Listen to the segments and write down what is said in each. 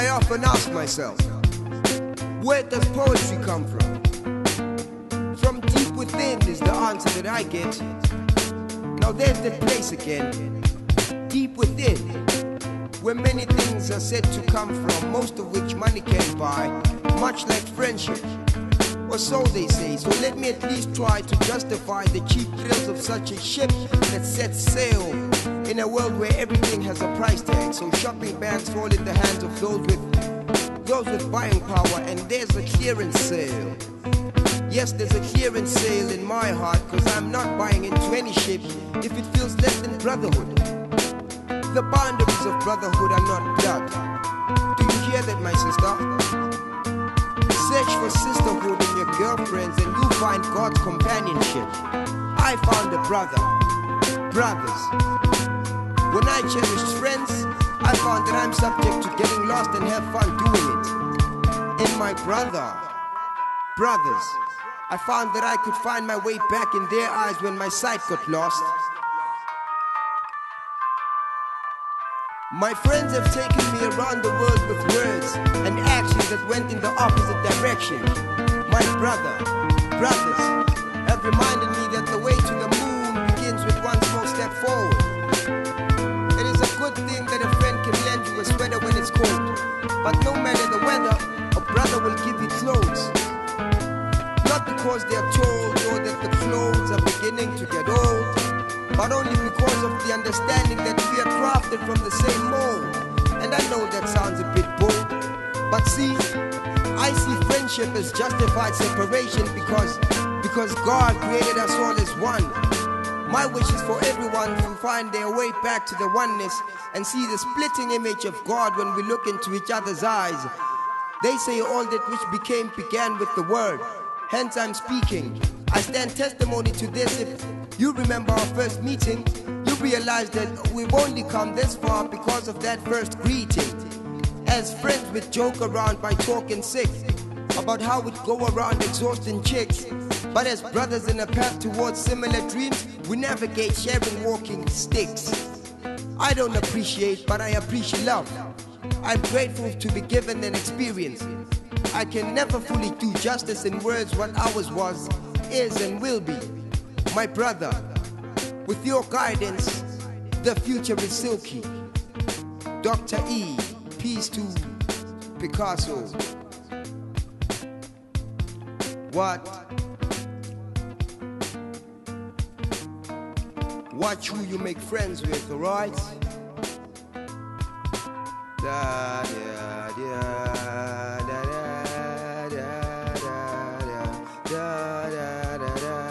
I often ask myself, where does poetry come from? From deep within is the answer that I get. Now there's that place again, deep within, where many things are said to come from, most of which money can't buy, much like friendship, or so they say. So let me at least try to justify the cheap thrills of such a ship that sets sail in a world where everything has a price tag. So shopping bags fall in the hands of those with buying power, and there's a clearance sale. Yes, there's a clearance sale in my heart, cause I'm not buying into any ship if it feels less than brotherhood. The boundaries of brotherhood are not blood. Do you hear that, my sister? Search for sisterhood in your girlfriends and you'll find God's companionship. I found a brother, brothers. When I cherished friends, I found that I'm subject to getting lost and have fun doing it. In my brothers, I found that I could find my way back in their eyes when my sight got lost. My friends have taken me around the world with words and actions that went in the opposite direction. My brothers have reminded me that the way to the moon begins with one small step forward. It is a good thing that a friend can lend you a sweater when it's cold, but no matter the weather, a brother will give you clothes. Not because they are told or that the clothes are beginning to get old, but only because of the understanding that we are crafted from the same mold. And I know that sounds a bit bold, but see, I see friendship as justified separation because God created us all as one. My wish is for everyone to find their way back to the oneness and see the splitting image of God when we look into each other's eyes. They say all that which became began with the word. Hence I'm speaking. I stand testimony to this. If you remember our first meeting, you realize that we've only come this far because of that first greeting. As friends we'd joke around by talking sick about how we'd go around exhausting chicks. But as brothers in a path towards similar dreams, we navigate sharing walking sticks. I don't appreciate, but I appreciate love. I'm grateful to be given an experience. I can never fully do justice in words what ours was, is and will be. My brother, with your guidance, the future is silky. Dr. E, peace to Picasso. Watch who you make friends with, alright? Da, da, da, da, da, da, da, da, da, da,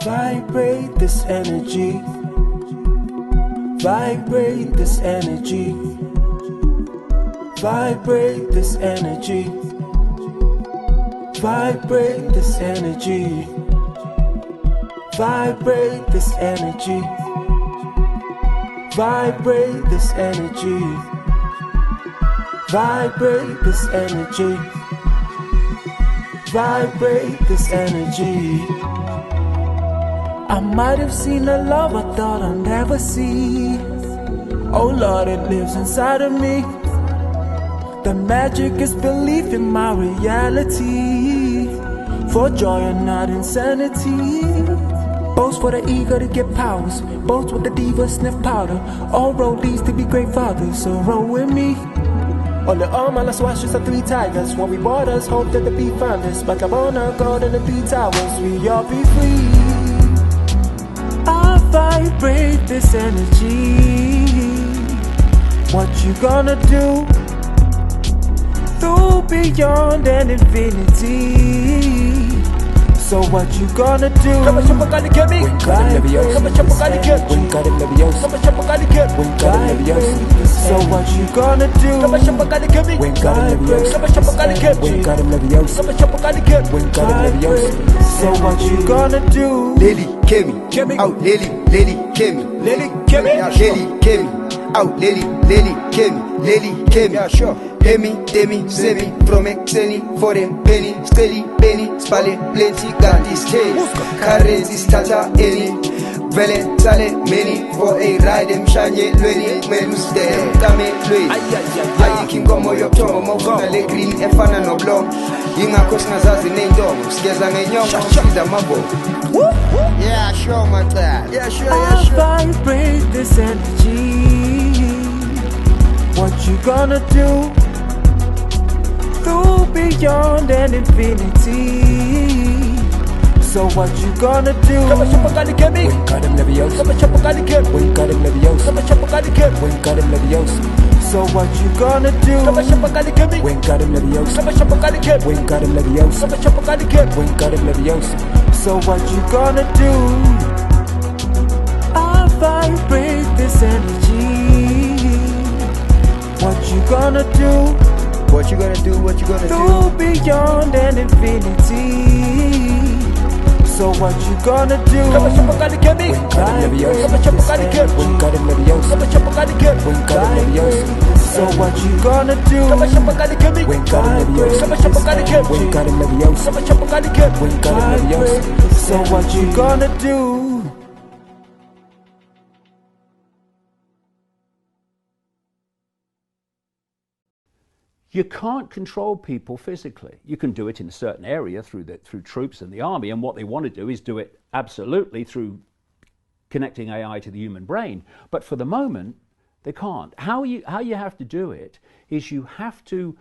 Vibrate this energy. Vibrate this energy. Vibrate this energy. Vibrate this energy. Vibrate this energy. Vibrate this energy. Vibrate this energy. Vibrate this energy. I might have seen a love I thought I'd never see. Oh Lord, it lives inside of me. The magic is belief in my reality. For joy and not insanity. Boast for the ego to get powers. Boast with the diva sniff powder. All road leads to be great fathers, so roll with me. On the arm, let's watch just the three tigers. When we bought us, hope that the beat found us. Like a boner, gold in the three towers. We all be free. I vibrate this energy. What you gonna do? Through beyond an infinity. So what you gonna do? Kama chapa kali kemi. When God breaks Kama chapa this kali kemi. When God Leviosa. Kama chapa kali kemi. When God Leviosa. So what you gonna do? Kama chapa kali kemi. When God Leviosa. Kama chapa kali kemi. When God Leviosa. Kama chapa kali kemi. When God Leviosa. So what you gonna do? Lily Kemi, out Lily Kemi, Lily Kemi. Lily Kemi, out Lily Kemi, Yeah, sure. Hemi, Demi, Semi, Promexeni, Foreign, Penny, Steli, Penny, Spale, Plenty, Gandhi's K, Currency, Stata, Any, Vele, Sale, Many, for a ride, Shanye, Lweni, Menus, Dem, Dame, Lweni, Ayi Kingomo, Yoptomo, Mofuna, Green, Efana, no Blom, Yinga Kosna Zazi, Name Dom, Skeza, Menyong, Shiza, Mambo. Yeah, sure, my dad. Yeah, sure, I vibrate this energy. What you gonna do? Through beyond and infinity. So what you gonna do? Kama chapa kali kemi. When God Leviosa. Kama chapa kali kemi. When God Leviosa. Kama chapa kali kemi. When God Leviosa. So what you gonna do? Kama chapa kali kemi. When God Leviosa. Kama chapa kali kemi. When God Leviosa. Kama chapa kali kemi. When God Leviosa. So what you gonna do? I vibrate this energy. What you gonna do? What you gonna do? What you gonna Through beyond and infinity. So what you gonna do? Kama chapa kali kemi. When God Leviosa. Kama chapa kali kemi. When God Leviosa. Kama chapa kali kemi. When God Leviosa. So what you gonna do? Kama chapa kali kemi. When God Leviosa. Kama chapa kali kemi. When God Leviosa. Kama chapa kali kemi. When God Leviosa. So what you gonna do? You can't control people physically. You can do it in a certain area through troops and the army, and what they want to do is do it absolutely through connecting AI to the human brain. But for the moment, they can't. How you have to do it is you have to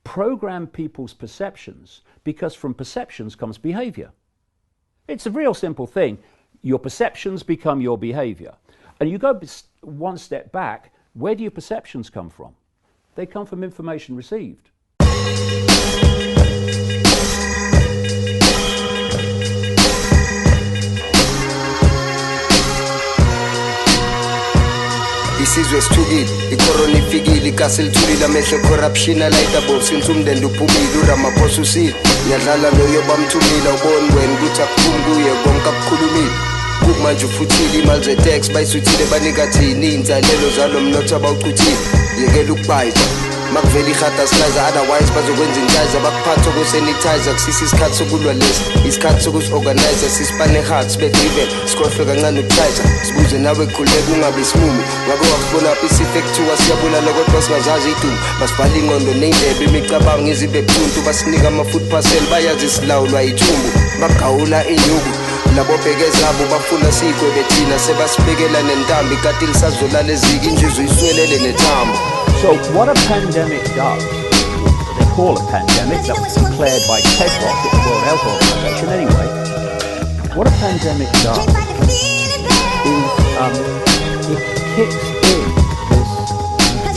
program people's perceptions, because from perceptions comes behavior. It's a real simple thing. Your perceptions become your behavior. And you go one step back, where do your perceptions come from? They come from information received. Isizwe sithukile, icorona ifikile, igasi lithulile, amehlo corruption alayita boss, insumndende uphumile, uRamaphosa usile. Ngiyadlala loyo bamthumile, awuboni wena ukuthi akuphumi kuye konke akukhulumile. Manje ufuthile imali ze-tax bayisuthile banika thini inzalelo zalo mnotho abawuquthile. Yekela ukubayita makuvela ihata slizer, otherwise bazokwenza intayiza bakuphatha okusanitizer. Kusisa isikhathi sokulwa lesi, isikhathi sokuzi-organizer, sisipane heart sibe-driven, sikhohlwe kancane ukutrayiza. Sibuze nawe khuleka ungabi simumu, ngabe wakubona apha isifo ekuthiwa siyabulala kodwa singazazi idumo. Basivala ingqondo ney'ndlebe imicabango izibe buthuntu, basinika ama-food parcel bayazi silawulwa ithumbu, bagawula inyuku. Labo bheke zabo bafuna sigwebe thina sebasibekela nentambi kati lisazolala eziki injuzo iswelele nethambo. So what a pandemic does, they call a pandemic, that was declared by TEDROC at the World Health Organization anyway. What a pandemic does is it kicks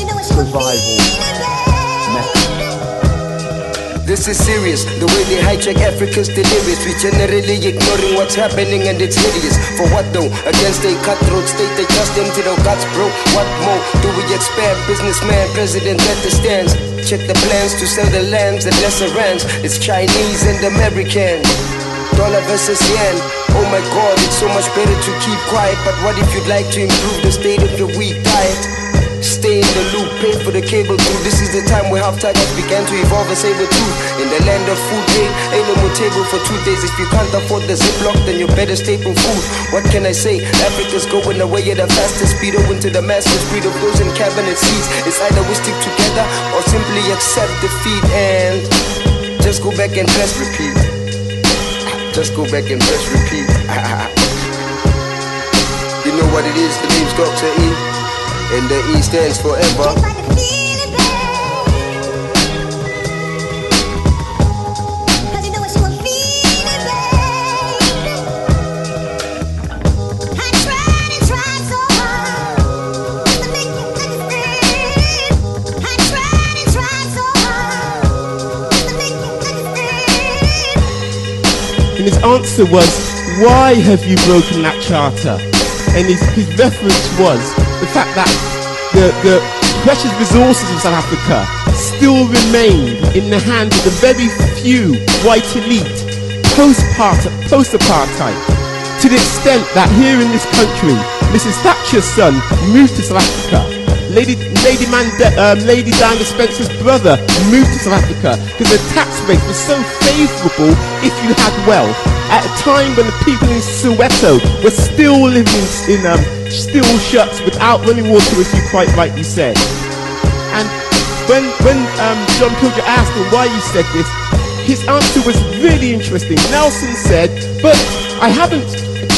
in this survival mechanism. This is serious, the way they hijack Africa's delirious. We generally ignoring what's happening and it's hideous. For what though? Against a cutthroat state, they just emptied our guts, bro. What more do we expect? Businessman, president at the stands. Check the plans to sell the lands at lesser rands. It's Chinese and American. Dollar versus yen. Oh my god, it's so much better to keep quiet. But what if you'd like to improve the state of your weak diet? Stay in the loop, pay for the cable too. This is the time where half-tigers began to evolve a saber tooth. In the land of food aid, ain't no more table for 2 days. If you can't afford the Ziploc, then you better staple food. What can I say? Africa's going away at a fastest speed. Over into the massive breed of those in cabinet seats. It's either we stick together or simply accept defeat and just go back and press repeat. Just go back and press repeat. You know what it is, the name's Dr. E. And the E stands forever. his answer was, why have you broken that charter? And his reference was the fact that the precious resources of South Africa still remain in the hands of the very few white elite post-apartheid, to the extent that here in this country, Mrs. Thatcher's son moved to South Africa. Lady Diana Spencer's brother moved to South Africa because the tax rate was so favourable if you had wealth, at a time when the people in Soweto were still living in steel shuts without running water, as you quite rightly said. And when John Pilger asked him why he said this, his answer was really interesting. Nelson said, but I haven't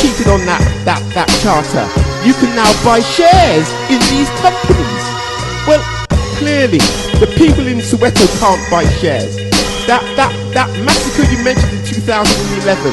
cheated on that charter. You can now buy shares in these companies. Well, clearly, the people in Soweto can't buy shares. That massacre you mentioned in 2011,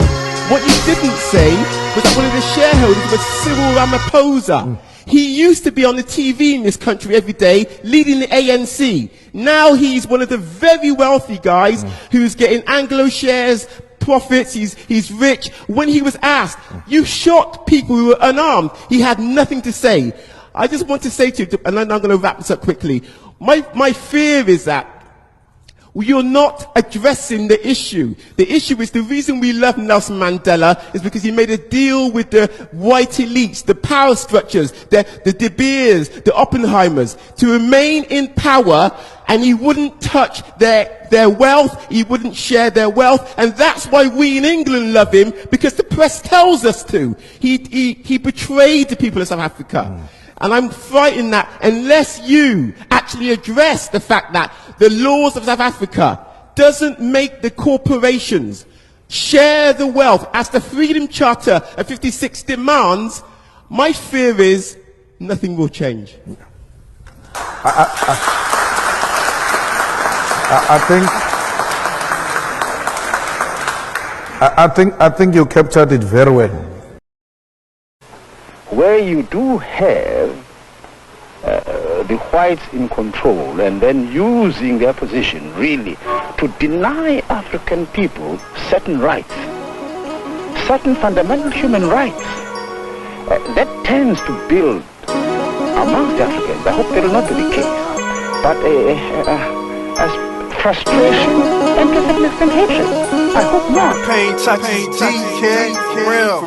what you didn't say was that one of the shareholders was Cyril Ramaphosa. He used to be on the TV in this country every day, leading the ANC. Now he's one of the very wealthy guys who's getting Anglo shares, profits, he's rich. When he was asked, you shot people who were unarmed, he had nothing to say. I just want to say to you, and then I'm going to wrap this up quickly, my fear is that you're not addressing the issue. The issue is the reason we love Nelson Mandela is because he made a deal with the white elites, the power structures, the De Beers, the Oppenheimers, to remain in power, and he wouldn't touch their wealth, he wouldn't share their wealth, and that's why we in England love him, because the press tells us to. He betrayed the people of South Africa. And I'm frightened that unless you actually address the fact that the laws of South Africa doesn't make the corporations share the wealth as the Freedom Charter of 56 demands, my fear is nothing will change. I think you captured it very well. Where you do have the whites in control and then using their position really to deny African people certain rights, certain fundamental human rights, that tends to build amongst Africans. I hope that will not be the case, but as frustration and to some extent hatred. I hope not. Pain touches DK, real.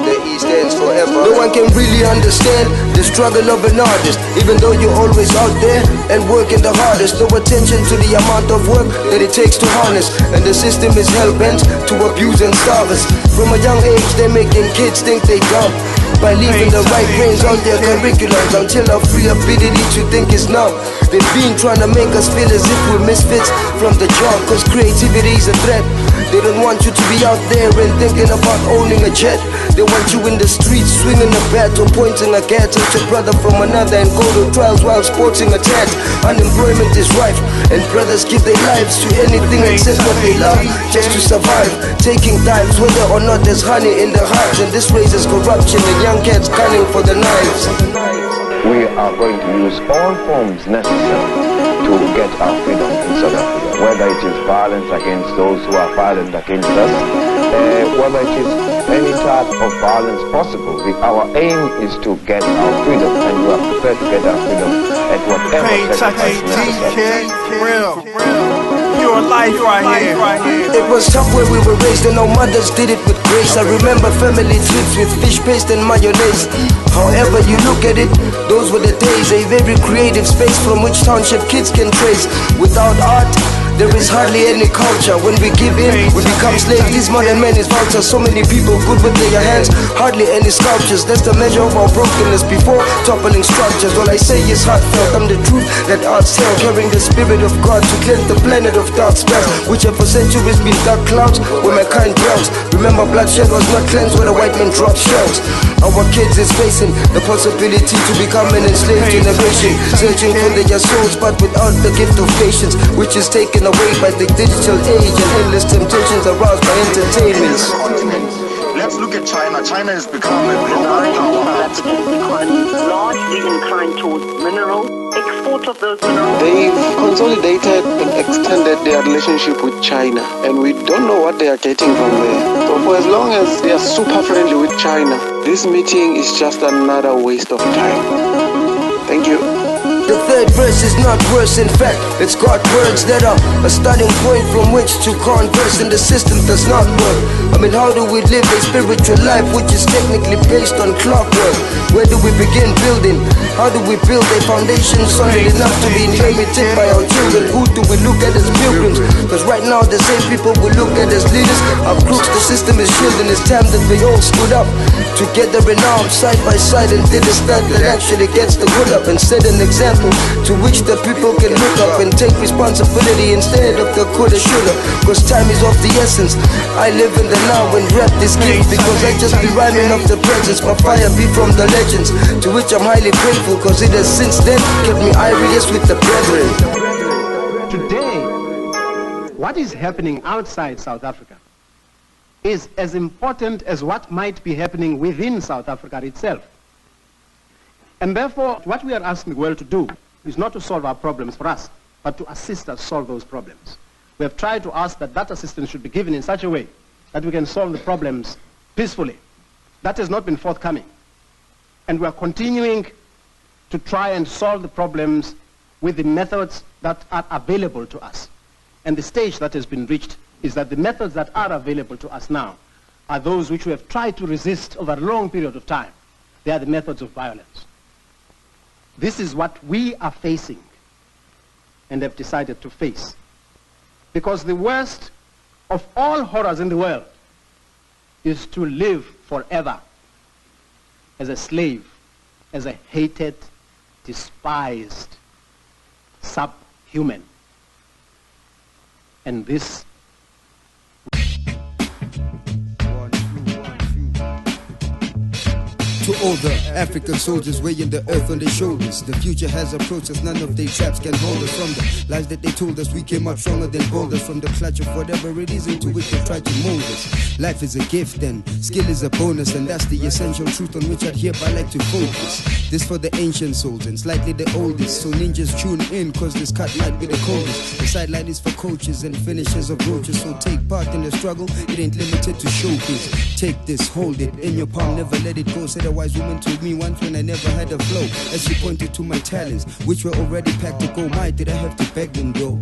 The E stands forever. No one can really understand the struggle of an artist, even though you're always out there and working the hardest. No attention to the amount of work that it takes to harness, and the system is hell-bent to abuse and starve us. From a young age they're making kids think they dumb by leaving the right brains on their curriculums until our free ability to think is numb. They've been trying to make us feel as if we're misfits from the jump, cause creativity is a threat. They don't want you to be out there and thinking about owning a jet. They want you in the streets swinging a bat or pointing a gat at your brother from another and go to trials while sporting a tat. Unemployment is rife and brothers give their lives to anything except what they love just to survive, taking dives whether or not there's honey in the hives, and this raises corruption and young cats gunning for the knives. We are going to use all forms necessary to get our freedom in South Africa, whether it is violence against those who are violent against us, whether it is any type of violence possible. Our aim is to get our freedom, and we are prepared to get our freedom at whatever sacrifice necessary. Real. Pure life right here. It was tough where we were raised and our mothers did it with grace. I remember family trips with fish paste and mayonnaise. However you look at it, those were the days. A very creative space from which township kids can trace. Without art, there is hardly any culture. When we give in, we become slaves. This modern man is vultures. So many people good with their hands, hardly any sculptures. That's the measure of our brokenness before toppling structures. All I say is heartfelt. I'm the truth that art's tell, carrying the spirit of God to cleanse the planet of dark spells, which have for centuries been dark clouds where mankind dwells. Remember, bloodshed was not cleansed where the white man dropped shells. Our kids is facing the possibility to become an enslaved generation, searching for their souls but without the gift of patience, which is taken away by the digital age and endless temptations aroused by entertainments. Let's look at China. China has become a global power. Economy largely inclined towards mineral export of those minerals? They've consolidated and extended their relationship with China, and we don't know what they are getting from there. So for as long as they are super friendly with China, this meeting is just another waste of time. Thank you. The third verse is not worse, in fact, it's got words that are a starting point from which to converse, and the system does not work. I mean, how do we live a spiritual life which is technically based on clockwork? Where do we begin building? How do we build a foundation solid enough to be inherited by our children? Who do we look at as pilgrims? Because right now the same people we look at as leaders are crooks. The system is shielding. It's time that we all stood up together in arms, side by side, and did a stunt that actually gets the good up and set an example to which the people can look up and take responsibility instead of the coulda shoulda. Cause time is of the essence. I live in the now and rap this gift because I just be rhyming off the presence. My fire be from the legends, to which I'm highly grateful, cause it has since then kept me irate with the brethren. Today, what is happening outside South Africa is as important as what might be happening within South Africa itself. And therefore, what we are asking the world to do is not to solve our problems for us, but to assist us solve those problems. We have tried to ask that assistance should be given in such a way that we can solve the problems peacefully. That has not been forthcoming. And we are continuing to try and solve the problems with the methods that are available to us. And the stage that has been reached is that the methods that are available to us now are those which we have tried to resist over a long period of time. They are the methods of violence. This is what we are facing and have decided to face. Because the worst of all horrors in the world is to live forever as a slave, as a hated, despised, subhuman. And this to all the African soldiers weighing the earth on their shoulders, the future has approached us, none of their traps can hold us. From the lies that they told us, we came up stronger than boulders. From the clutch of whatever it is into which they try to mold us. Life is a gift and skill is a bonus, and that's the essential truth on which I'd hereby like to focus. This for the ancient souls and slightly the oldest, so ninjas tune in, cause this cut might be the coldest. The sideline is for coaches and finishers of roaches, so take part in the struggle, it ain't limited to showcase. Take this, hold it in your palm, never let it go. Said a wise woman told me once when I never had a flow, as she pointed to my talents, which were already packed to go. My, did I have to beg them though?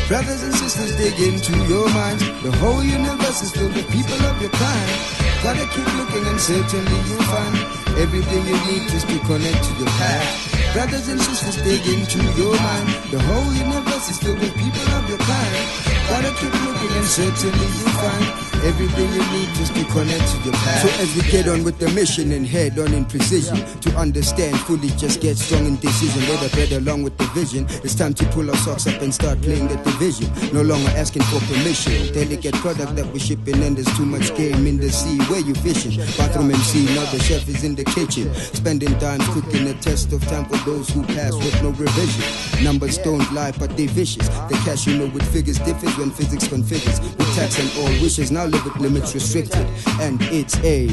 Brothers and sisters, dig into your minds. The whole universe is filled with people of your kind. Gotta keep looking and certainly you'll find everything you need just to connect to your path. Brothers and sisters, dig into your mind. The whole universe is filled with people of your kind. Gotta keep looking and certainly you'll find everything you need just to connect to your path. So as we get on with the mission and head on in precision, to understand fully, just get strong in decision. Let the bread along with the vision. It's time to pull our socks up and start playing the division. No longer asking for permission. Delicate product that we're shipping, and there's too much game in the sea. Where you fishing? Bathroom MC, now the chef is in the kitchen. Spending time cooking, a test of time for those who pass with no revision. Numbers don't lie, but they vicious. The cash you know with figures differs when physics configures. With tax and all wishes, now live with limits restricted. And it's a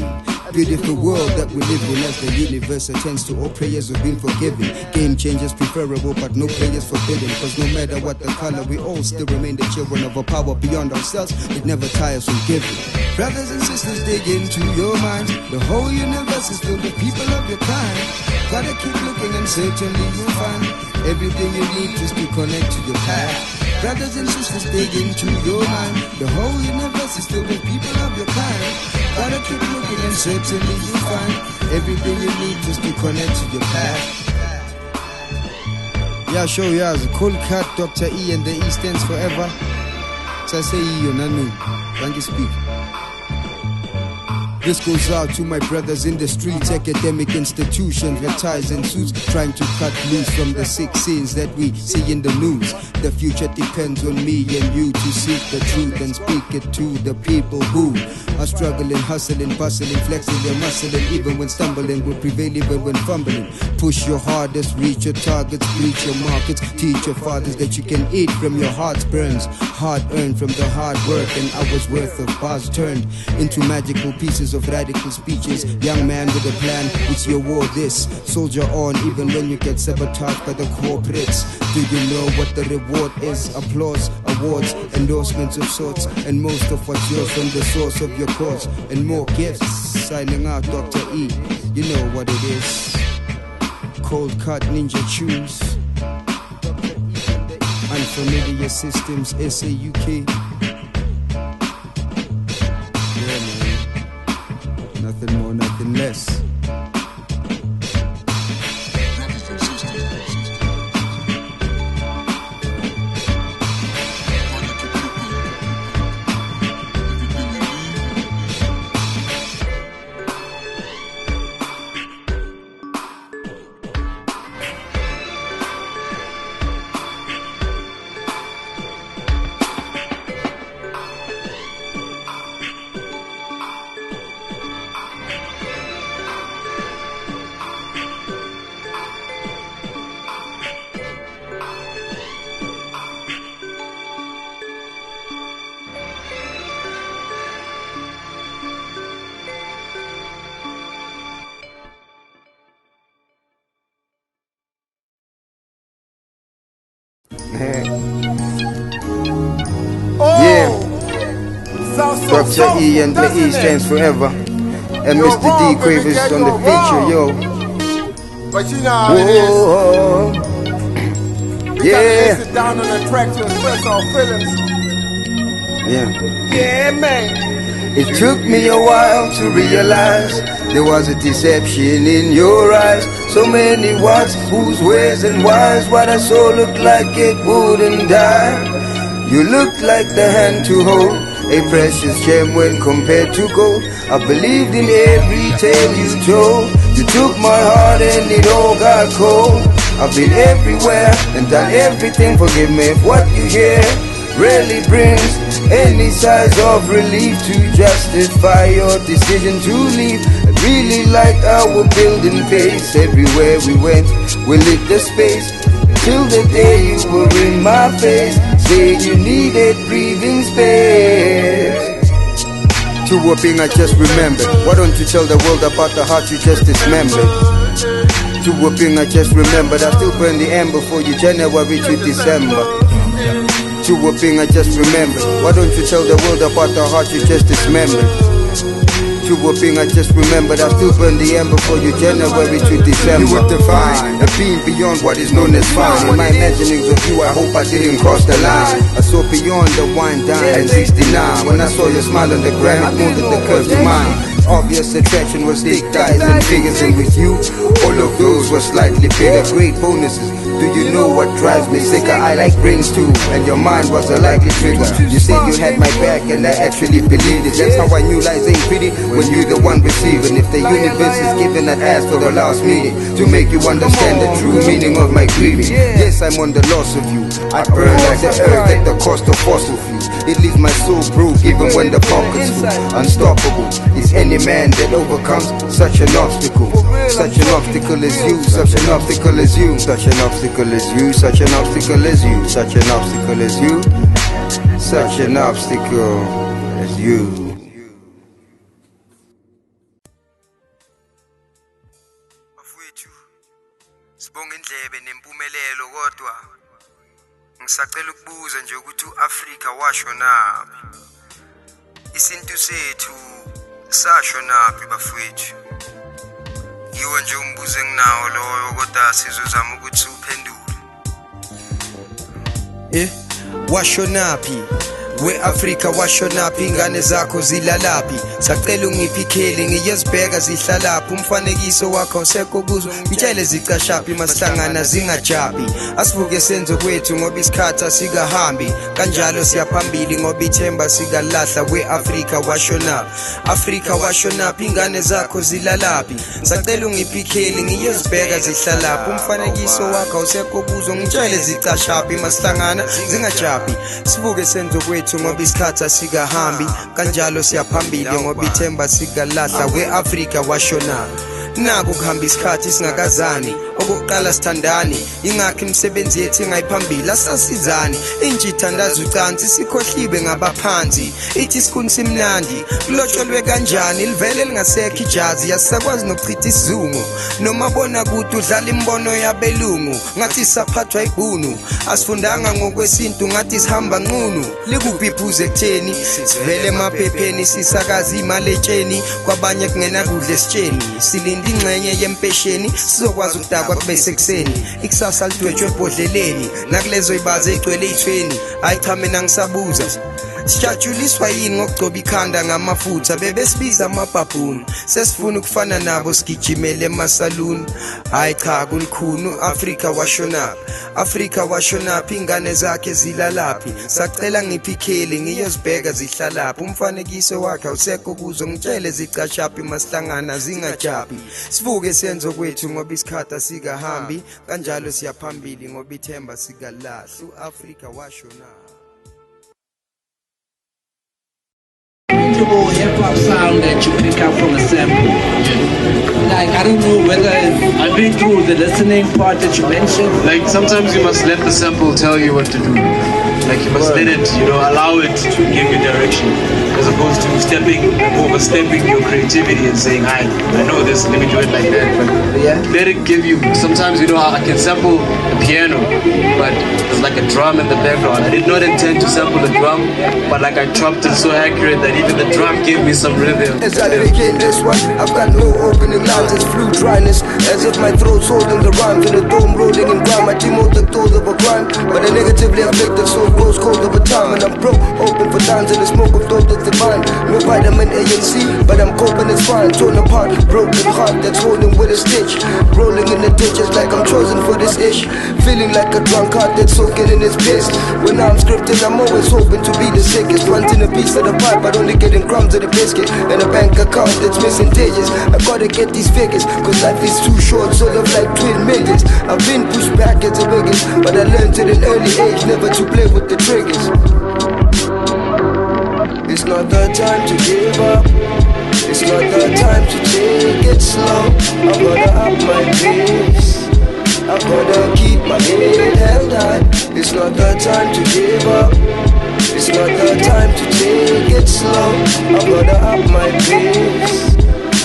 beautiful world that we live in, as the universe attends to all prayers have been forgiven. Game changers preferable, but no players forbidden. Cause no matter what the color, we all still remain the children of a power beyond ourselves. It never tires from giving. Brothers and sisters, dig into your minds. The whole universe is filled with people of your kind. Gotta keep looking and certainly you'll find everything you need just to connect to your path. Brothers and sisters, dig into your mind. The whole universe is filled with people of your kind. Gotta keep looking and certainly you'll find everything you need just to connect to your path. Yeah, show ya, Coldcut, Dr. E, and the E stands forever. So I say you, Nanu. Thank you, speak. This goes out to my brothers in the streets, academic institutions with ties and suits, trying to cut loose from the sick sins that we see in the news. The future depends on me and you to seek the truth and speak it to the people who are struggling, hustling, bustling, flexing their muscle, and even when stumbling, will prevail even when fumbling. Push your hardest, reach your targets, reach your markets, teach your fathers that you can eat from your heart's burns. Hard earned from the hard work and hours worth of bars turned into magical pieces of of radical speeches. Young man with a plan, it's your war this. Soldier on even when you get sabotaged by the corporates. Do you know what the reward is? Applause, awards, endorsements of sorts, and most of what's yours from the source of your cause. And more gifts, signing out Dr. E. You know what it is. Coldcut ninja shoes. Unfamiliar systems, SAUK. Yeah, man. Nothing more, nothing less. Dr. E and the E stands forever. And Mr. D Quavers on the feature, yo. But you know how it is. Yeah. Sit down on the track to express our feelings. Yeah, man. It took me a while to realize there was a deception in your eyes. So many whats, whose, where's and why's. What I saw looked like it wouldn't die. You looked like the hand to hold, a precious gem when compared to gold. I believed in every tale you told. You took my heart and it all got cold. I've been everywhere and done everything. Forgive me if what you hear really brings any size of relief to justify your decision to leave. I really liked our building pace. Everywhere we went, we lit the space. Till the day you were in my face, saying you needed breathing space. To whooping I just remembered. Why don't you tell the world about the heart you just dismembered? To whooping I just remembered. I still burn the ember for you January to December. To whooping I just remembered. Why don't you tell the world about the heart you just dismembered? To whooping I just remembered. I still burn the ember for you January to December. You were divine, a being beyond what is known as fine. In my imaginings of you I hope I didn't cross the line. I saw beyond the wine, dime and 69. When I saw your smile on the ground, it moved the curves to mine. Obvious attraction was thick thighs and figures, and with you, all of those were slightly bigger. Great bonuses. Do you know what drives me sicker? I like brains too, and your mind was a likely trigger. You said you had my back, and I actually believed it. That's how I knew lies ain't pretty when you're the one receiving. If the universe is giving, I'd ask for the last meeting to make you understand the true meaning of my grieving. Yes, I'm on the loss of you. I burn like the earth at the cost of fossil fuels. It leaves my soul broke even when the pocket's full. Unstoppable is any man that overcomes such an obstacle. Such an obstacle as you, such an obstacle as you, such an obstacle as you, such an obstacle as you, such an obstacle as you, such an obstacle as you. Sibonga indlebe nempumelelo kodwa ngisacela ukubuza nje ukuthi uAfrika washo naphi? Isintu sethu sasho naphi bafowethu? Yiwo nje umbuzo enginawo loyo kodwa sizozama ukuthi uphendule. Washo naphi? We-Afrika washo naphi? Ingane zakho zilalaphi? Sacela ungiphi ikheli ngiyezibheka zihlalaphi? Umfanekiso wakho usekho kuzo ngitshele zicashaphi? Masihlangana zingajabi. Asibuke senzo kwethu ngoba isikhathi asikahambi. Kanjalo siyaphambili ngoba ithemba sikalahla. We-Afrika washo naphi? Afrika washo naphi? Ingane zakho zilalaphi? Sacela ungiphi ikheli ngiyezibheka zihlalaphi? Umfanekiso wakho usekho kuzo ngitshele zicashaphi? Masihlangana zingajabi. Sibuke senzo kwethu ngoba isikhathi asikahambi. Kanjalo siyaphambili ngoba ithemba sikalahla. We-Afrika washo naphi? naku kuhamba isikhathi singakazani okokuqala sithandani ingakho imisebenzi yethu engayiphambili asasizani intsha ithandaza ucansi sikhohliwe ngabaphansi ithi isikhuni simnandi kulotsholwe kanjani livele lingasekho ijazi yasisakwazi nokuchitha isizungu noma bona kude udlala imbono yabelungu ngathi saphathwa ibhunu asifundanga ngokwesintu ngathi sihamba nqunu likuphi iphuze ekutheni sivele emaphepheni sisakaza imali etsheni kwabanye kungena kudla esitsheni silinda ingxenye yempesheni sizokwazi ukudakwa kube sekuseni ikusasa lidwetshwe ebhodleleni nakulezo ibaze egcwele ey'thweni hayi cha mina ngisabuza sijatshuliswa yini ngokugcoba ikhanda ngamafutha bebesibiza amabhabhuni sesifuna ukufana nabo sigijimele emasaluni hayi cha kulikhunu Afrika washonaphi ingane zakhe zilalaphi sacela ngiphi ikheli ngiyozibheka zihlalaphi umfanekiso wakhe awusekho kuzo ngitshele zicashaphi masihlangana zingajabi sivuke senzo kwethu ngoba isikhathi asikahambi kanjalo siyaphambili ngoba ithemba sikalahli uAfrika washonaphi. Hip-hop sound that you pick up from a sample. Like, I don't know whether I've been through the listening part that you mentioned. Like, sometimes you must let the sample tell you what to do. Like, you must let it, allow it to give you direction, as opposed to overstepping your creativity and saying, I know this, let me do it like that. But let it give you. Sometimes, I can sample a piano, but there's like a drum in the background. I did not intend to sample the drum, but like I chopped it so accurate that even the drum gave me some rhythm. As I begin this one, I've got no opening lines, it's flu dryness, as if my throat's holding the rhymes in a dome rolling in grime. I demote the toes of a crime, but I negatively afflicted soul grows cold over time, and I'm broke, open for times in the smoke of thought that's divine. No vitamin A and C, but I'm coping, it's fine. Torn apart, broken heart that's holding with a stitch, rolling in the ditches like I'm chosen for this ish, feeling like a drunk heart that's soaking in its piss. When I'm scripting, I'm always hoping to be the sickest, wanting a piece of the pipe, but only getting crumbs of the biscuit, and a bank account that's missing digits. I gotta get these figures, cause life is too short, sort of like twin midgets. I've been pushed back as a biggest, but I learned at an early age never to play with the triggers. It's not the time to give up, it's not the time to take it slow. I gotta up my pace, I gotta keep my head held high. It's not the time to give up, it's not the time to take it slow. I gotta up my pace,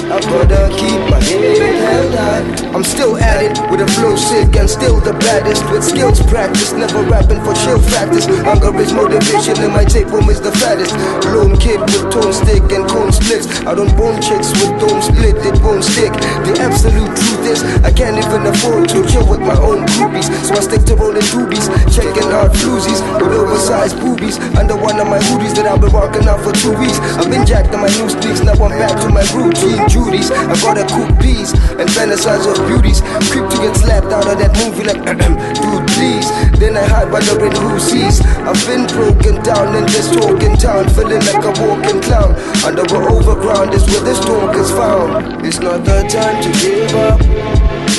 I gotta keep my head held high. I'm still at it with a flow sick and still the baddest. With skills practice, never rapping for chill practice. Hunger is motivation and my tape home is the fattest. Lone kid with tone stick and cone splits. I don't bone chicks with don't split, it won't stick. The absolute truth is I can't even afford to chill with my own groupies, so I stick to rolling doobies, checking out floozies with oversized boobies under one of my hoodies that I've been rocking out for 2 weeks. I've been jacked on my new sneaks, now I'm back to my routine duties. I gotta cook peas and fantasize of beauties. Creep to get slapped out of that movie like dude please. Then I hide wondering who sees. I've been broken down in this talking town, feeling like a walking clown. Under an overground is where this talk is found. It's not the time to give up,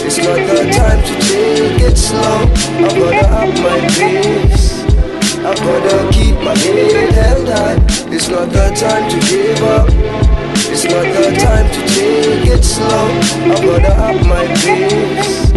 it's not the time to take it slow. I gotta up my pace, I gotta keep my head held high. It's not the time to give up, it's not the time to take it slow. I gotta up my pace,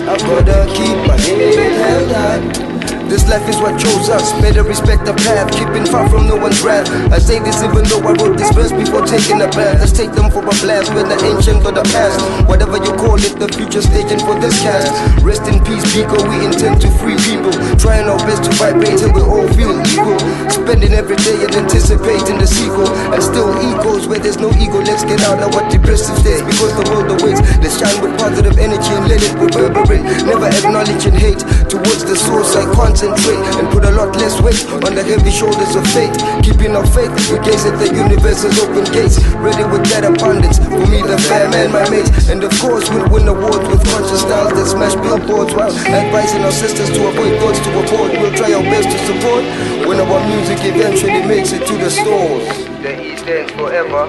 I gotta keep my head held high. This life is what chose us, better respect the path, keeping far from no one's wrath. I say this even though I wrote this verse before taking a bath. Let's take them for a blast, we're the ancient or the past, whatever you call it, the future staging for this cast. Rest in peace, Biko, we intend to free people, trying our best to vibrate till we all feel equal. Spending every day and anticipating the sequel, and still equals where there's no ego. Let's get out of our depressive state, because the world awaits. Let's shine with positive energy and let it reverberate, never acknowledging hate towards the source. I concentrate and put a lot less weight on the heavy shoulders of fate. Keeping our faith, we gaze at the universe's open gates, ready with that abundance. For me, the fair man, my mates, and of course we'll win awards with conscious styles that smash billboards, while advising our sisters to avoid thoughts to afford. We'll try our best to support when our music eventually makes it to the stores. The E stands forever.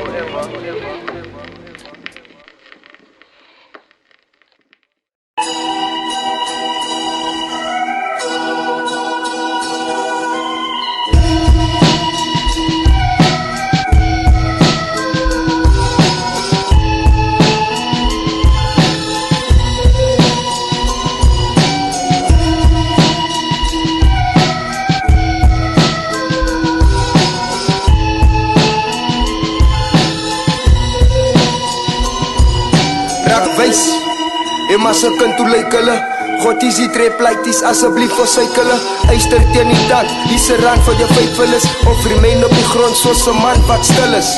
massa kan toelyk hulle. God is die treplaities, asseblief versuik hulle. Eister teen die tand, hier's 'n rand vir jou faithfulness. Of remain op die grond soos 'n man wat stil is.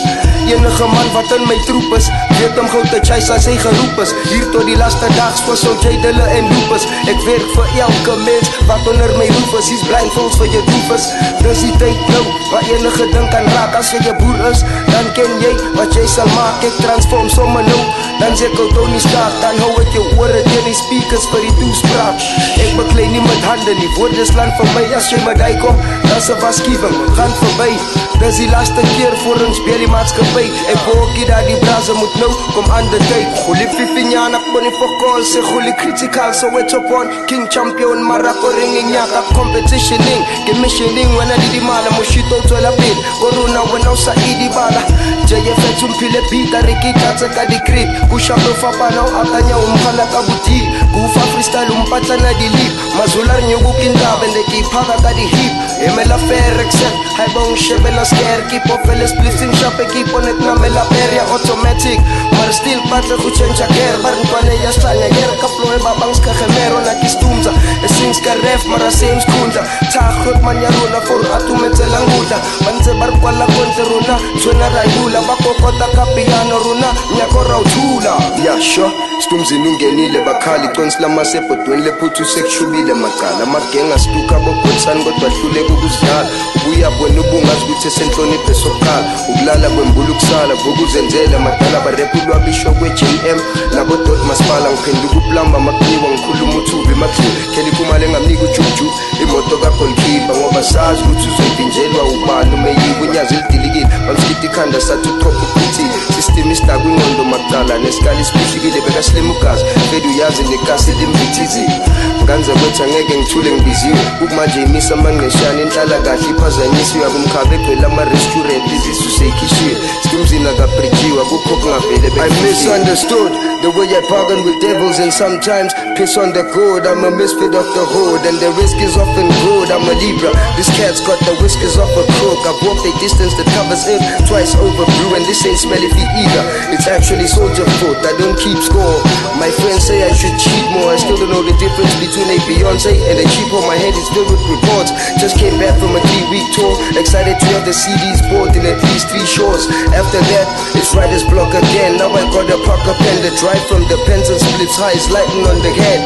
Enige man wat in my troep is, weet hom gou te chase as hy geroep is. Hier tot die laaste dag, soos so Jadele en Lupus. Ek werk vir elke mens wat onder my roof is. Hier's blindfolds vir jou doofus. Dis die tyd nou, waar enige ding kan raak. As jy 'n boer is, dan ken jy wat jy sal maak. Ek transform sommer nou, dan sê ek Tony Stark. Dan hou ek jou ore teen die speakers vir die toespraak. Ek beklei nie met hande nie, woorde slaan vir my. As jy met hy kom, dan se waskiewing, gaan verby. Dis die laaste keer voor ons bij die maatskappy. Ek hoor dat die brazen moet nou, kom aan de tijd. Goeie pipinyana, ek ben nie voor call. Say goeie critical, Soweto upon King Champion, Marako ringing, yaka competitioning. Commissioning, when I did the mala, Moshito to la bit. Corona, when I saw Idi Bala. JFX, umpile pita, Rikita, Taka di crib. Kushapo fapano, akanya, umpala kabuti. Kufa freestyle, umpata na di lip. Mazular nyugu kintab, and they keep haka ka di hip. Emela fair, except, high bone shebela scare. Keep off, fellas, splitting shop, keep on it, na mela peria automatic. Maar still, patre, kuchencha care. Barn kwane, ya stranya, ger, kaplo, e babangs ka gemero, na kistumza. E sings ka ref, mara same skunta. Takrot man ya runa, for atu metzelanguta. Banze bar kwala konte runa, zwena raibula. Bako kota ka piano runa, nyako rautula. Yeah, sure. Stumzi nungenile bakhali tonsla masepotweni lephuthu sekushubile macala magenga stuka bokhonsani kodwa hluleka ukuzidlala ubuya bona ubungazi ukuthi senhloniphe sokuqala ukulala kwembulu kusala ngokuzenzela madala barephulwa bisho kwe-JM nabo dot masipala ngiphenduka uplamba makuniwa ngikhuluma uthubi makhiwe kheli kumale ngamnika ujuju imoto kaGolkipa ngoba sazi ukuthi uzoyipinjelwa ubani umeyiwe unyazi elidilikile bamsikita ikhanda sathi uthopha uphithile system isida kwingqondo macala nesikali isiphishikile bekaslim ugazi fedi uyazi nekasi limbithizile nganze kwethu angeke ngithule ngibiziwe ukumanje imisa amanqeshana inhlala kahle iphazanyisiwe yakumkhaba egcwele ama-restaurant izisu seyikhishiwe sikumzina kabridjiwa kukho kungavele I misunderstood the way I bargain with devils and sometimes piss on the code. I'm a misfit of the hood and the risk is often good. I'm a Libra, this cat's got the whiskers of a crook. I've walked a distance that covers it twice over blue and this ain't smelly feet either. It's actually soldier foot, I don't keep score. My friends say I should cheat more. I still don't know the difference between a Beyonce and a cheap on. My head is filled with reports. Just came back from a 3-week tour. Excited to have the CDs bought in at least 3 shows. After that, it's writer's block again. Now I got a Parker pen that drive from the pencil splits high, is lightning on the head.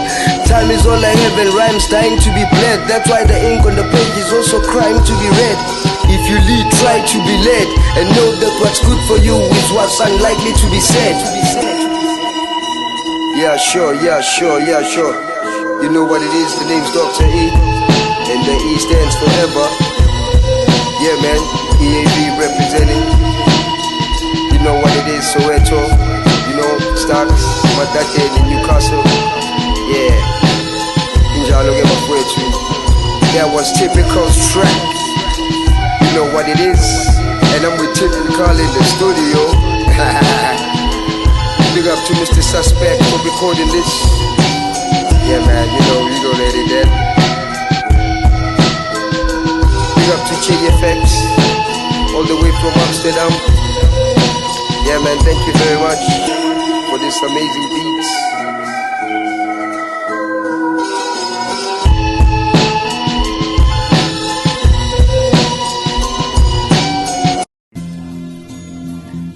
Time is all I have and rhymes dying to be bled. That's why the ink on the page is also crying to be read. If you lead, try to be led and know that what's good for you is what's unlikely to be said. Yeah, sure, yeah, sure, yeah, sure. You know what it is, the name's Dr. E, and the E stands forever. Yeah, man, EAB representing. You know what it is, Soweto. You know, Stocks, Madate in Newcastle. Yeah, Injalo get my way to. That was Typical's track. You know what it is, and I'm with Typical in the studio. Big up to Mr. Suspect for recording this. Yeah, man, you know let it dead. Big up to JFX, all the way from Amsterdam. Yeah, man, thank you very much for this amazing beats.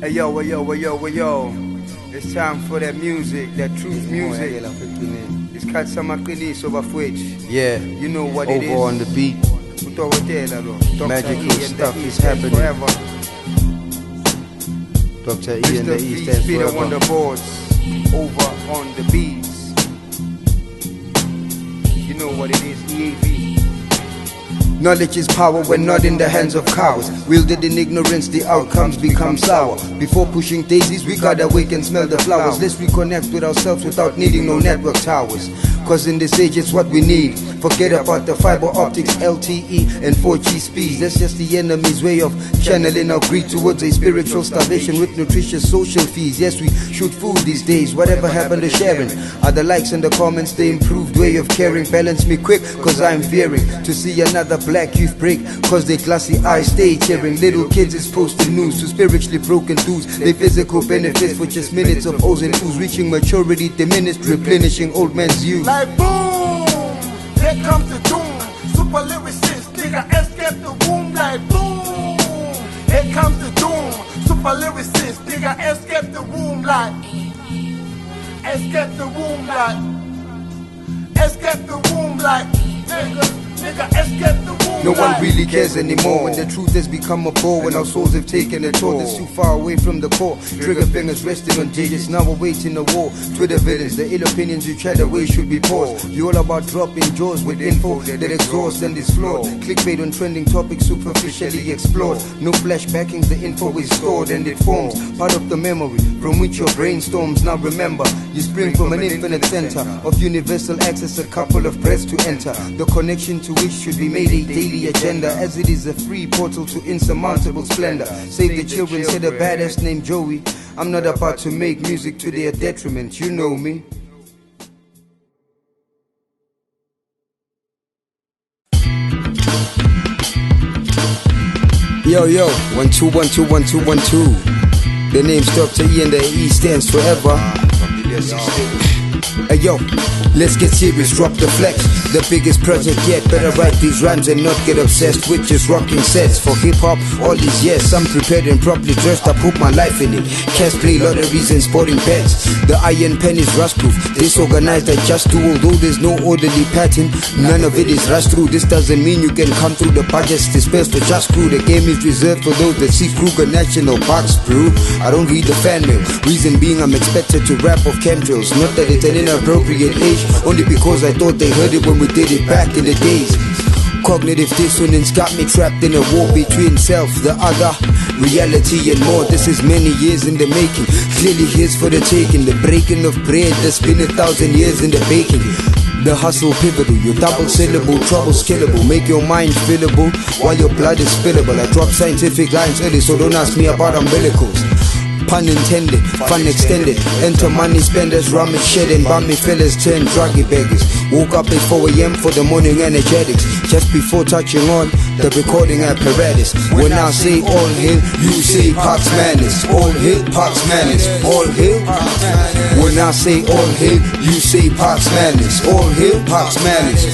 Hey yo, hey yo, hey yo, hey yo. It's time for that music, that truth music. It's Katsamakini Sobafwich. Yeah, you know what it is. Over on the beat. Magical stuff is happening. Forever. Dr. E and the E stands forever. On the boards, over on the beats. You know what it is, EAV. Knowledge is power when not in the hands of cowards. Wielded in ignorance, the outcomes become sour. Before pushing daisies, we gotta wake and smell the flowers. Let's reconnect with ourselves without needing no network towers. Cause in this age it's what we need. Forget about the fiber optics, LTE and 4G speeds. That's just the enemy's way of channeling our greed towards a spiritual starvation with nutritious social fees. Yes, we shoot food these days. Whatever happened to sharing? Are the likes and the comments the improved way of caring? Balance me quick, cause I'm fearing to see another black youth break, cause their glassy eyes stay tearing. Little kids exposed to news, to spiritually broken dudes. Their physical benefits for just minutes of O's and O's, reaching maturity diminished, replenishing old man's youth. Like boom, here comes the doom. Super lyricist, nigga, escape the womb. Like boom, here comes the doom. Super lyricist, nigga, escape the womb. Like escape the womb. Like escape the womb. Like nigga, escape the womb. No one really cares anymore when the truth has become a bore, when our souls have taken a toll that's too far away from the core. Trigger fingers resting on digits, now we're waiting a war. Twitter villains, the ill opinions you chat away should be paused. You all about dropping jaws with info that exhausts and is flawed. Clickbait on trending topics superficially explored. No flashbackings, the info is stored and it forms part of the memory from which your brainstorms. Now remember, you spring from an infinite center of universal access, a couple of breaths to enter. The connection to which should be made a daily agenda, as it is a free portal to insurmountable splendor. Save the children, said a badass named Joey. I'm not about to make music to their detriment, you know me. Yo, 1 2 1 2 1 2 1 2. The name's Dr. E and the E stands forever. Hey yo, let's get serious, drop the flex. The biggest project yet, better write these rhymes and not get obsessed with just rocking sets. For hip-hop, all these years, I'm prepared and properly dressed, I put my life in it. Cash play lotteries and sporting bets. The iron pen is rust-proof, disorganized I just do. Although there's no orderly pattern, none of it is rushed through. This doesn't mean you can come through, the budget's dispersed for just crew. The game is reserved for those that see Kruger National Parks through. I don't read the fan mail, reason being I'm expected to rap off chemtrails. Not that it's an inappropriate age, only because I thought they heard it when we did it back in the days. Cognitive dissonance got me trapped in a war between self, the other, reality and more. This is many years in the making, clearly here's for the taking. The breaking of bread that's been 1,000 years in the baking. The hustle pivotal, your double syllable, trouble's killable. Make your mind fillable while your blood is spillable. I drop scientific lines early, so don't ask me about umbilicals. Pun intended, fun extended. Enter money spenders, rum and shed and bummy fellas turn druggy beggars. Woke up at 4 a.m. for the morning energetics. Just before touching on the recording apparatus. When I say all hail, you say Phaks madness. All hail, Phaks madness. All hail. When I say all hail, you say Phaks madness. All hail, Phaks madness.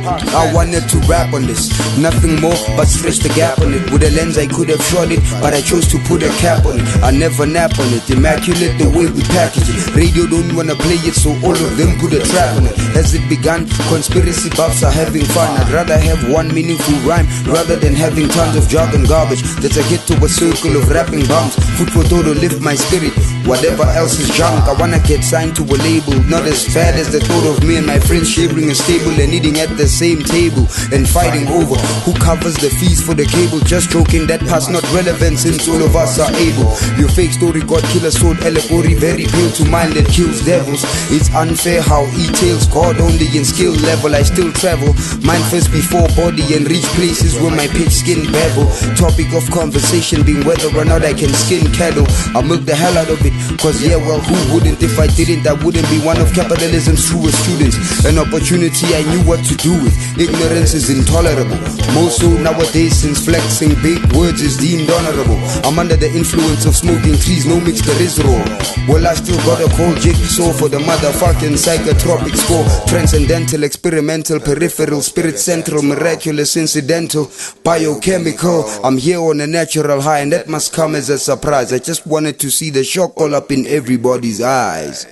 I wanted to rap on this, nothing more but stretch the gap on it. With a lens I could have shot it, but I chose to put a cap on it. I never nap on it, immaculate the way we package it. Radio don't wanna play it, so all of them put a trap on it. Has it begun? Conspiracy buffs are having fun. I'd rather have one meaningful rhyme rather than having tons of jargon garbage. That's a hit to a circle of rapping bums. Food for thought to lift my spirit, whatever else is junk. I wanna get signed to a label, not as bad as the thought of me and my friends sharing a stable and eating at the same table and fighting over who covers the fees for the cable. Just joking, that part's not relevant since all of us are able. Your fake story got killer sword allegory, very pale to mind that kills devils. It's unfair how e-tails God only in skill level. I still travel, mind first before body and reach places where my pitch skin bevel. Topic of conversation being whether or not I can skin cattle. I milk the hell out of it, cause yeah, well, who wouldn't? If I didn't, I wouldn't be one of capitalism's truest students. An opportunity I knew what to do with. Ignorance is intolerable, more so nowadays since flexing big words is deemed honorable. I'm under the influence of smoking trees, no mix there is raw. Well, I still got a cold jigsaw for the motherfucking psychotropic score. Transcendental, experimental, peripheral, spirit central, miraculous, incidental, biochemical. I'm here on a natural high and that must come as a surprise. I just wanted to see the shock all up in everybody's eyes.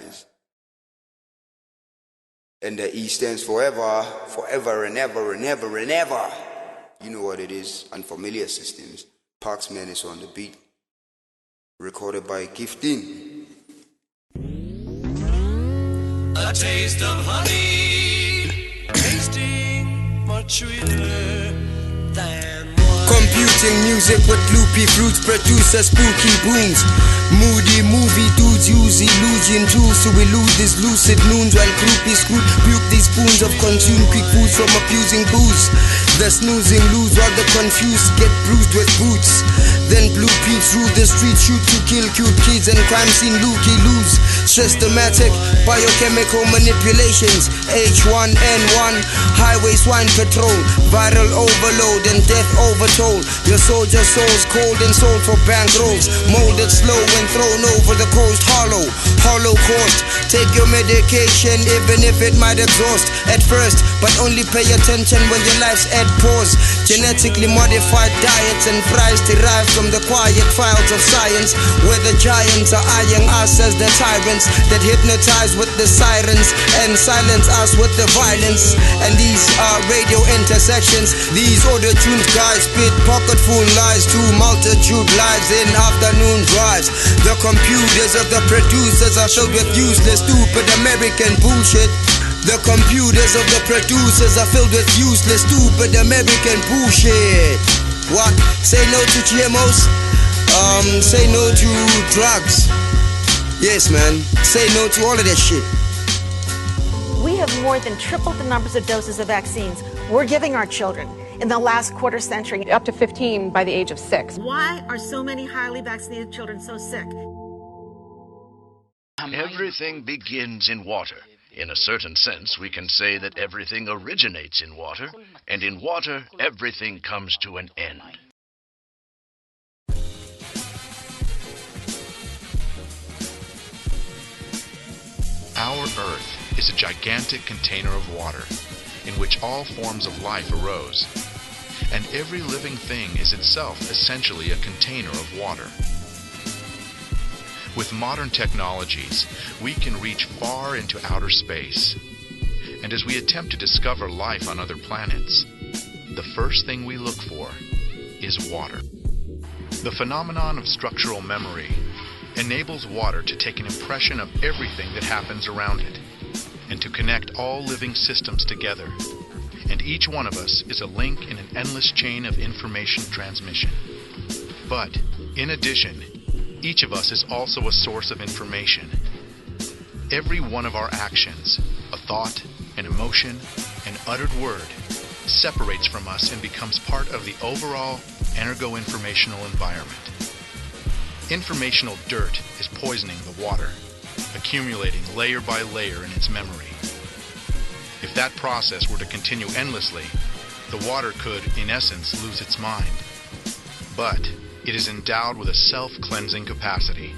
And the E stands forever, forever and ever and ever and ever. You know what it is, Unfamiliar Systems. Phaks madness on the beat. Recorded by Giftin. A taste of honey, tasting much sweeter than wine. Computer Eating music with loopy fruits, producer spooky booms. Moody movie dudes use illusion juice, so we lose these lucid noons while groupies screw puke these spoons of consumed quick foods from abusing booze. The snoozing lose while the confused get bruised with boots. Then blue peeps rule the streets, shoot to kill cute kids and crime scene looky-loos. Systematic biochemical manipulations, H1N1, highway swine patrol, viral overload and death overtold. Your soldier souls cold and sold for bankrolls, molded slow and thrown over the coast hollow. Holocaust, take your medication even if it might exhaust at first, but only pay attention when your life's at pause. Genetically modified diets and fries derived from the quiet files of science, where the giants are eyeing us as the tyrants that hypnotize with the sirens and silence us with the violence. And these are radio intersections. These auto-tuned guys spit pocketful lies to multitude lives in afternoon drives. The computers of the producers are filled with useless, stupid American bullshit. The computers of the producers are filled with useless, stupid American bullshit. What? Say no to GMOs? Say no to drugs. Yes, man. Say no to all of that shit. We have more than tripled the numbers of doses of vaccines we're giving our children in the last quarter century, up to 15 by the age of 6. Why are so many highly vaccinated children so sick? Everything begins in water. In a certain sense, we can say that everything originates in water, and in water, everything comes to an end. Our Earth is a gigantic container of water, in which all forms of life arose, and every living thing is itself essentially a container of water. With modern technologies, we can reach far into outer space, and as we attempt to discover life on other planets, the first thing we look for is water. The phenomenon of structural memory enables water to take an impression of everything that happens around it, and to connect all living systems together. And each one of us is a link in an endless chain of information transmission. But, in addition, each of us is also a source of information. Every one of our actions, a thought, an emotion, an uttered word, separates from us and becomes part of the overall energo-informational environment. Informational dirt is poisoning the water, accumulating layer by layer in its memory. If that process were to continue endlessly, the water could, in essence, lose its mind. But it is endowed with a self-cleansing capacity.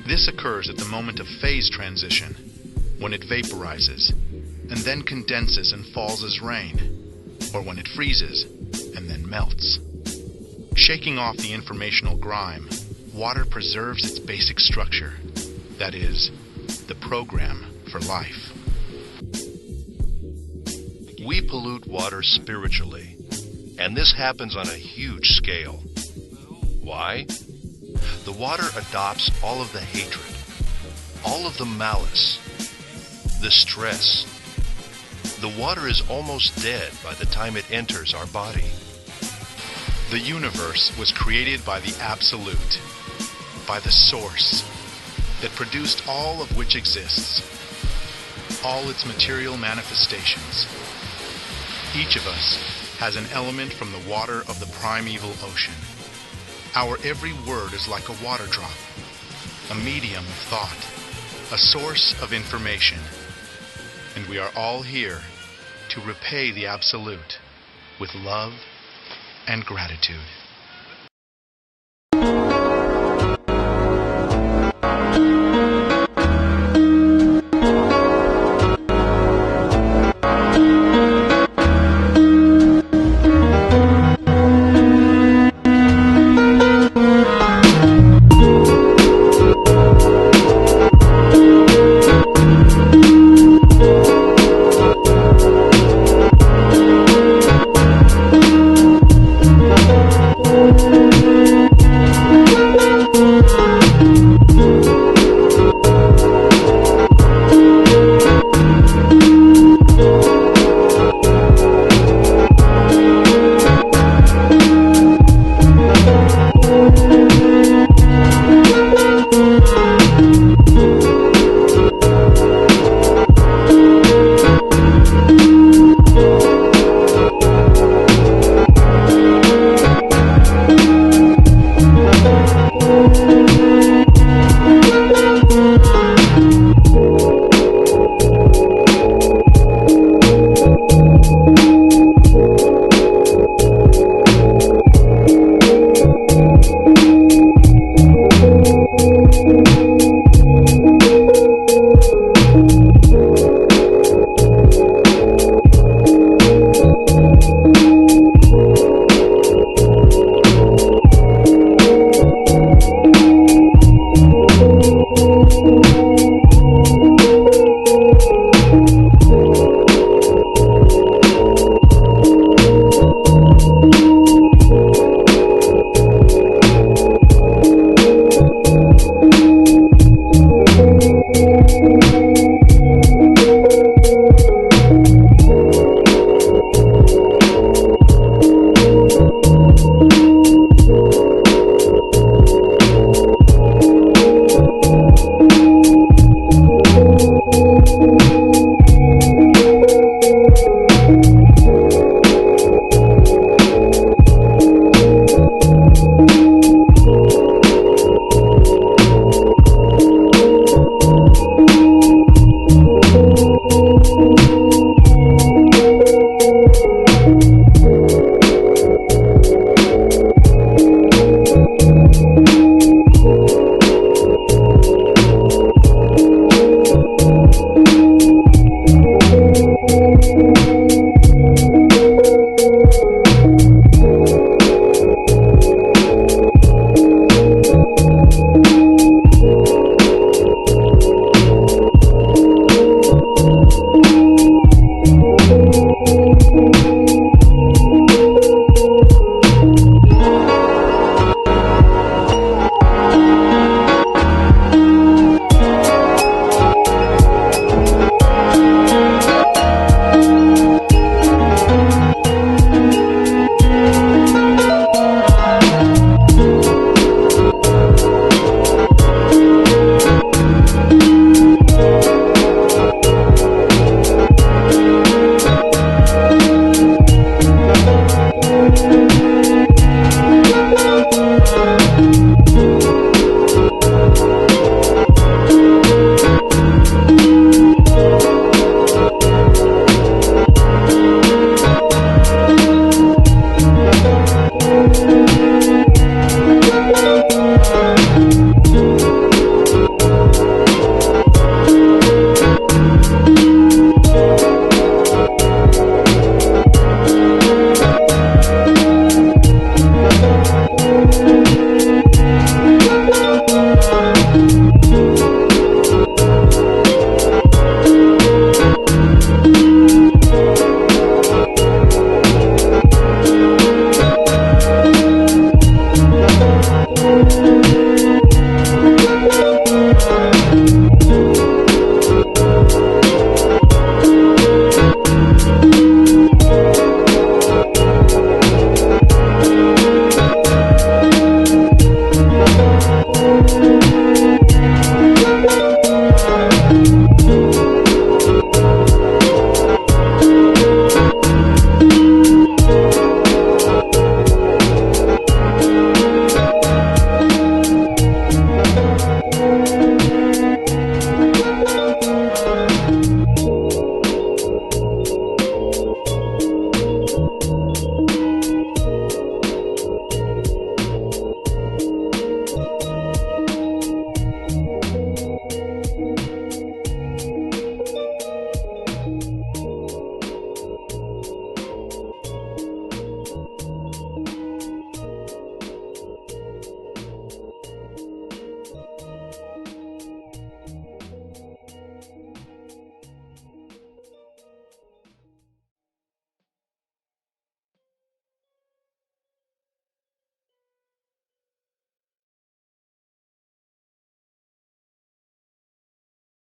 This occurs at the moment of phase transition, when it vaporizes, and then condenses and falls as rain, or when it freezes and then melts. Shaking off the informational grime, water preserves its basic structure, that is, the program for life. We pollute water spiritually, and this happens on a huge scale. Why? The water adopts all of the hatred, all of the malice, the stress. The water is almost dead by the time it enters our body. The universe was created by the Absolute, by the Source, that produced all of which exists, all its material manifestations. Each of us has an element from the water of the primeval ocean. Our every word is like a water drop, a medium of thought, a source of information. And we are all here to repay the Absolute with love and gratitude.